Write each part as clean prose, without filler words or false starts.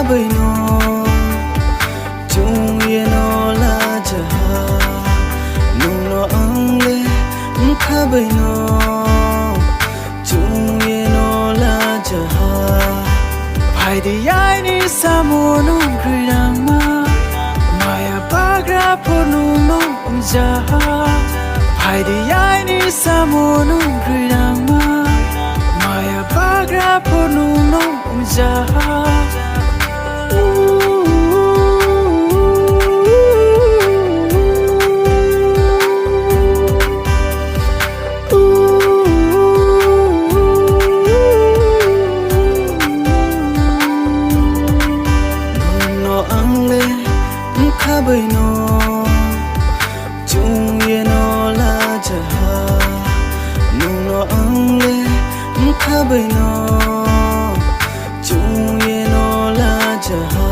bay no chung ye no la jaha nung no ang le kha bay no chung ye no la jaha phai di yai ni samu nung kridama maya bagra phonu nung jaha phai di yai ni samu nung kridama maya bagra phonu nung jaha bay no chung ye no la jaha nung no ang le kha bay no chung ye no la jaha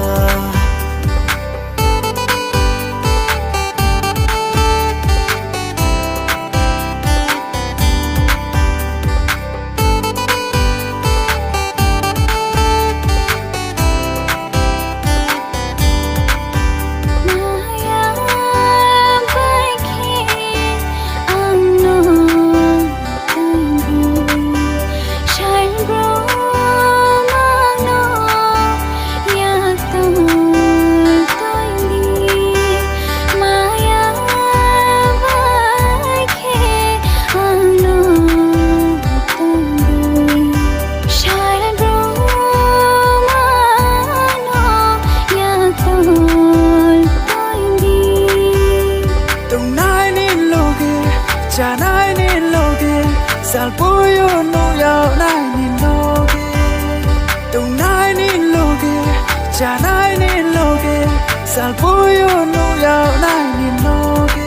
cha nai ni loge sal puyo no yao nai ni loge tung nai ni loge cha nai ni loge sal puyo no yao nai ni loge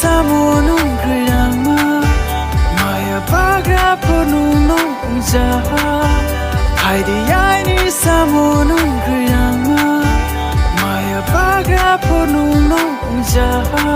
samu nung kridama maya bagra phonu nung jaha hai di yai ni samu nung kridama maya bagra phonu nung jaha